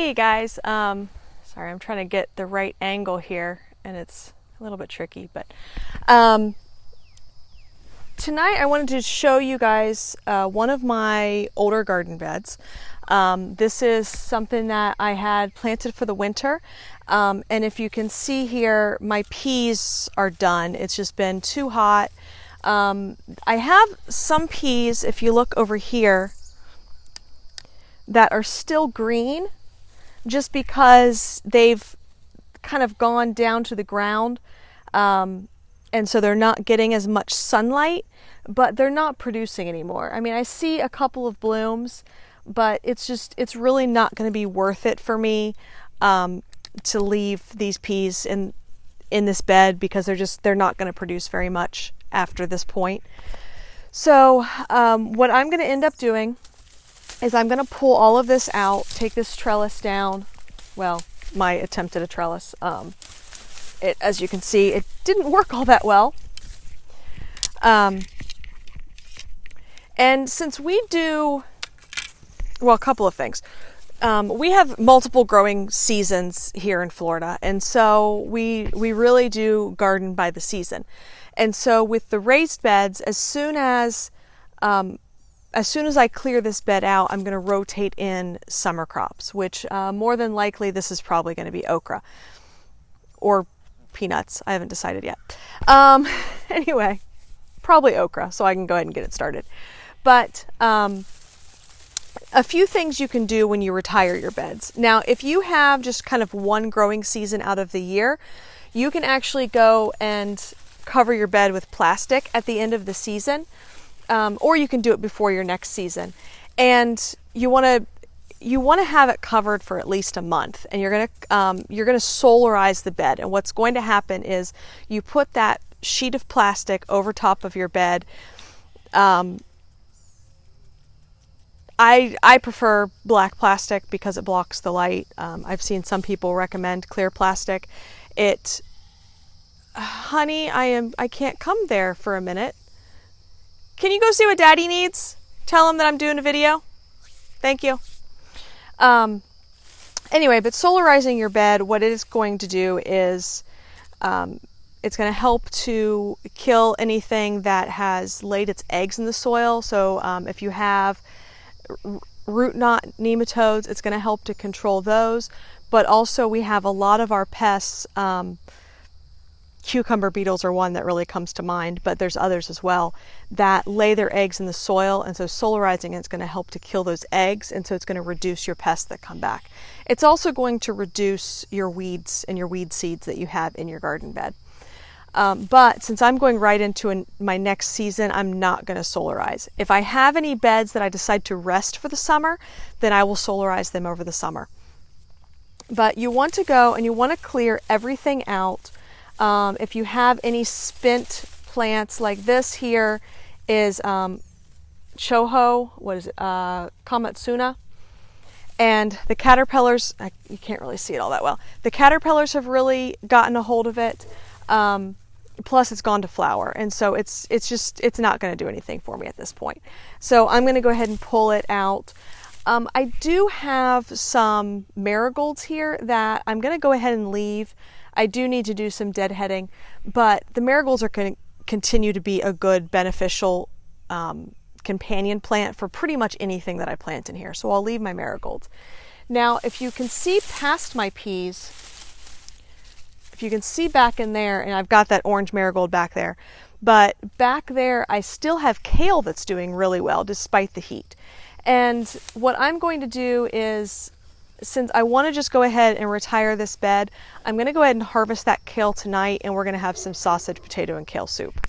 Hey guys, sorry, I'm trying to get the right angle here and it's a little bit tricky, but tonight I wanted to show you guys one of my older garden beds. This is something that I had planted for the winter, and if you can see here, my peas are done. It's just been too hot. I have some peas, if you look over here, that are still green, just because they've kind of gone down to the ground, and so they're not getting as much sunlight, but they're not producing anymore. I mean, I see a couple of blooms, but it's really not going to be worth it for me to leave these peas in this bed, because they're not going to produce very much after this point. So what I'm going to end up doing is I'm going to pull all of this out, take this trellis down. Well, my attempt at a trellis. As you can see, it didn't work all that well. And since we do, well, a couple of things. We have multiple growing seasons here in Florida, and so we really do garden by the season. And so with the raised beds, as soon as I clear this bed out, I'm going to rotate in summer crops, which more than likely this is probably going to be okra or peanuts. I haven't decided yet. Anyway, probably okra, so I can go ahead and get it started. But a few things you can do when you retire your beds. Now, if you have just kind of one growing season out of the year, you can actually go and cover your bed with plastic at the end of the season. Or you can do it before your next season, and you want to have it covered for at least a month, and you're gonna solarize the bed. And what's going to happen is you put that sheet of plastic over top of your bed. I prefer black plastic because it blocks the light. I've seen some people recommend clear plastic. Honey, I can't come there for a minute. Can you go see what Daddy needs? Tell him that I'm doing a video. Thank you. Anyway, but solarizing your bed, what it is going to do is it's going to help to kill anything that has laid its eggs in the soil. So if you have root knot nematodes, it's going to help to control those. But also we have a lot of our pests. Cucumber beetles are one that really comes to mind, but there's others as well that lay their eggs in the soil, and so solarizing it's going to help to kill those eggs, and so it's going to reduce your pests that come back. It's also going to reduce your weeds and your weed seeds that you have in your garden bed. But since I'm going right into my next season, I'm not going to solarize. If I have any beds that I decide to rest for the summer, then I will solarize them over the summer. But you want to go and you want to clear everything out. If you have any spent plants, like this here is Choho, what is it, Komatsuna, and the caterpillars, you can't really see it all that well. The caterpillars have really gotten a hold of it, plus it's gone to flower, and so it's not going to do anything for me at this point. So I'm going to go ahead and pull it out. I do have some marigolds here that I'm going to go ahead and leave. I do need to do some deadheading, but the marigolds are going to continue to be a good beneficial companion plant for pretty much anything that I plant in here. So I'll leave my marigolds. Now, if you can see past my peas, if you can see back in there, and I've got that orange marigold back there, but back there I still have kale that's doing really well despite the heat. And what I'm going to do is, since I want to just go ahead and retire this bed, I'm going to go ahead and harvest that kale tonight, and we're going to have some sausage, potato, and kale soup.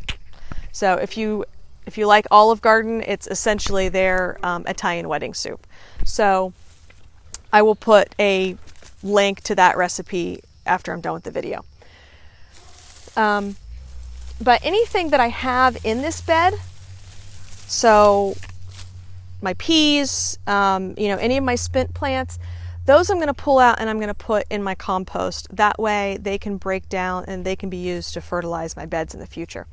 So if you like Olive Garden, it's essentially their Italian wedding soup. So I will put a link to that recipe after I'm done with the video. But anything that I have in this bed, so my peas, any of my spent plants, those I'm going to pull out and I'm going to put in my compost. That way they can break down and they can be used to fertilize my beds in the future.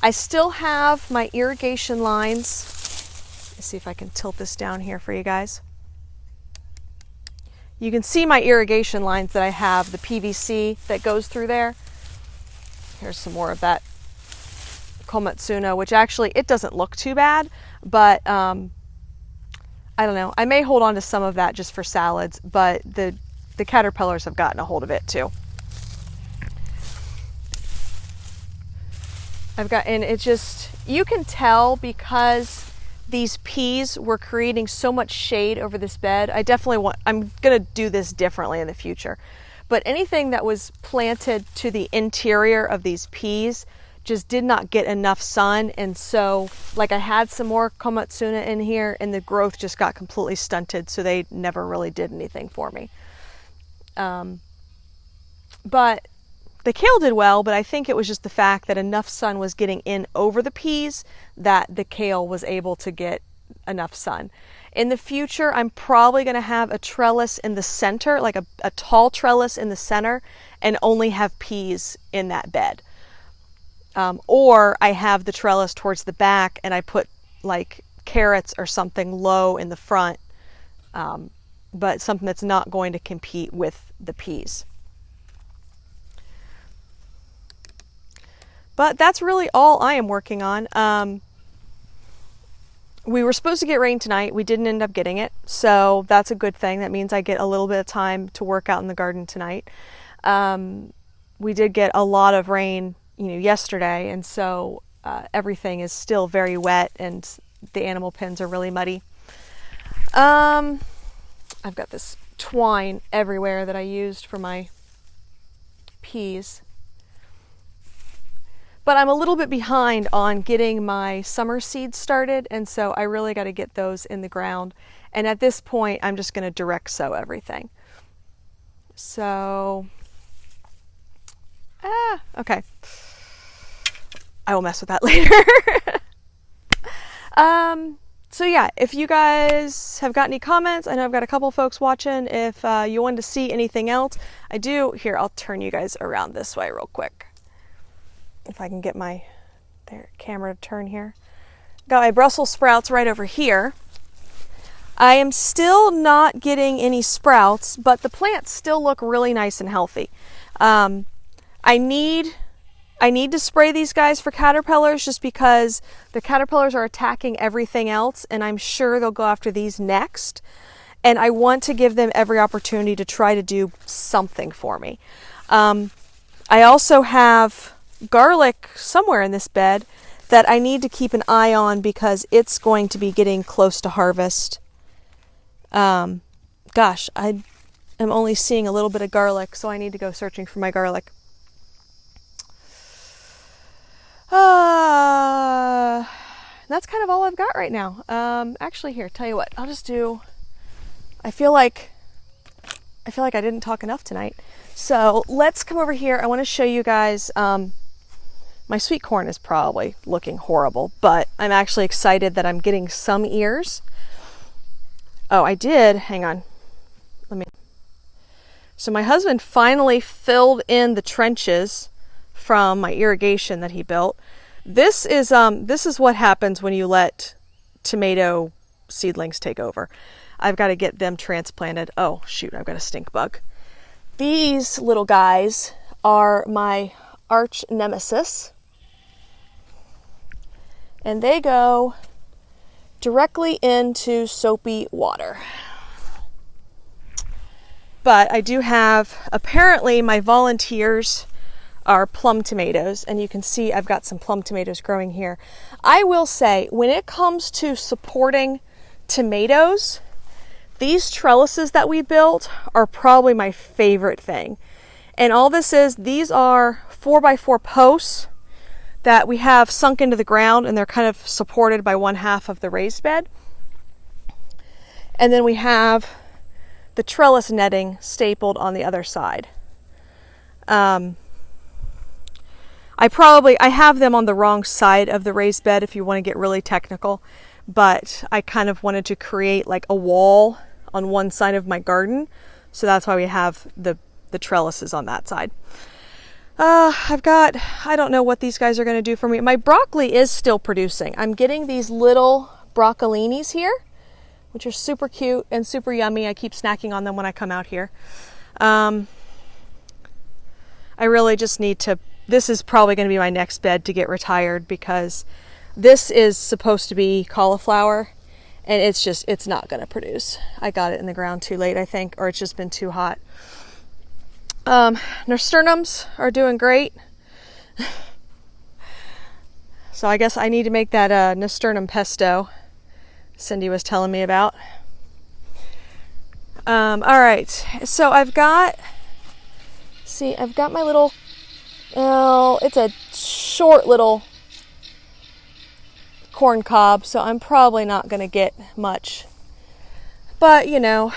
I still have my irrigation lines. Let's see if I can tilt this down here for you guys. You can see my irrigation lines that I have, the PVC that goes through there. Here's some more of that Komatsuno, which actually, it doesn't look too bad, but I don't know. I may hold on to some of that just for salads, but the caterpillars have gotten a hold of it too. And it just, you can tell because these peas were creating so much shade over this bed. I'm going to do this differently in the future. But anything that was planted to the interior of these peas just did not get enough sun. And so, like, I had some more Komatsuno in here and the growth just got completely stunted. So they never really did anything for me. But the kale did well, but I think it was just the fact that enough sun was getting in over the peas that the kale was able to get enough sun. In the future, I'm probably going to have a trellis in the center, like a tall trellis in the center, and only have peas in that bed. Or I have the trellis towards the back and I put like carrots or something low in the front, but something that's not going to compete with the peas. But that's really all I am working on. We were supposed to get rain tonight. We didn't end up getting it. So that's a good thing. That means I get a little bit of time to work out in the garden tonight. We did get a lot of rain, yesterday. And so everything is still very wet and the animal pens are really muddy. I've got this twine everywhere that I used for my peas. But I'm a little bit behind on getting my summer seeds started, and so I really got to get those in the ground. And at this point, I'm just going to direct sow everything. So, okay. I will mess with that later. So yeah, if you guys have got any comments, I know I've got a couple folks watching. If you wanted to see anything else, I do. Here, I'll turn you guys around this way real quick. If I can get my camera to turn here. Got my Brussels sprouts right over here. I am still not getting any sprouts, but the plants still look really nice and healthy. I need to spray these guys for caterpillars just because the caterpillars are attacking everything else, and I'm sure they'll go after these next. And I want to give them every opportunity to try to do something for me. I also have garlic somewhere in this bed that I need to keep an eye on because it's going to be getting close to harvest. Gosh, I am only seeing a little bit of garlic, so I need to go searching for my garlic. That's kind of all I've got right now. Actually, here, tell you what, I feel like I didn't talk enough tonight. So let's come over here. I want to show you guys, my sweet corn is probably looking horrible, but I'm actually excited that I'm getting some ears. Oh, I did. Hang on. So my husband finally filled in the trenches from my irrigation that he built. This is what happens when you let tomato seedlings take over. I've got to get them transplanted. Oh, shoot, I've got a stink bug. These little guys are my arch nemesis. And they go directly into soapy water. But I do have, apparently my volunteers are plum tomatoes, and you can see I've got some plum tomatoes growing here. I will say, when it comes to supporting tomatoes, these trellises that we built are probably my favorite thing. And all this is, these are 4x4 posts that we have sunk into the ground, and they're kind of supported by one half of the raised bed. And then we have the trellis netting stapled on the other side. I have them on the wrong side of the raised bed if you want to get really technical, but I kind of wanted to create like a wall on one side of my garden. So that's why we have the trellises on that side. I don't know what these guys are going to do for me. My broccoli is still producing. I'm getting these little broccolinis here which are super cute and super yummy. I keep snacking on them when I come out here. I really just need to, this is probably going to be my next bed to get retired, because this is supposed to be cauliflower and it's not going to produce. I got it in the ground too late, I think, or it's just been too hot. Nasturtiums are doing great. So I guess I need to make that nasturtium pesto Cindy was telling me about. All right, so I've got my little, it's a short little corn cob, so I'm probably not going to get much. But, you know,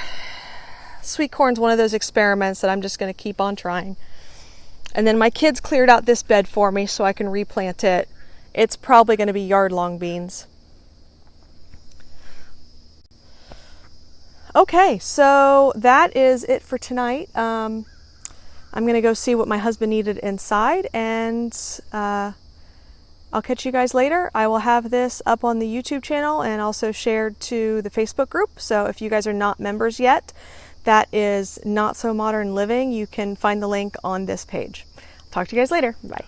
sweet corn's one of those experiments that I'm just going to keep on trying. And then my kids cleared out this bed for me so I can replant it. It's probably going to be yard-long beans. Okay, so that is it for tonight. I'm going to go see what my husband needed inside, and I'll catch you guys later. I will have this up on the YouTube channel and also shared to the Facebook group. So if you guys are not members yet, that is Not So Modern Living. You can find the link on this page. Talk to you guys later. Bye.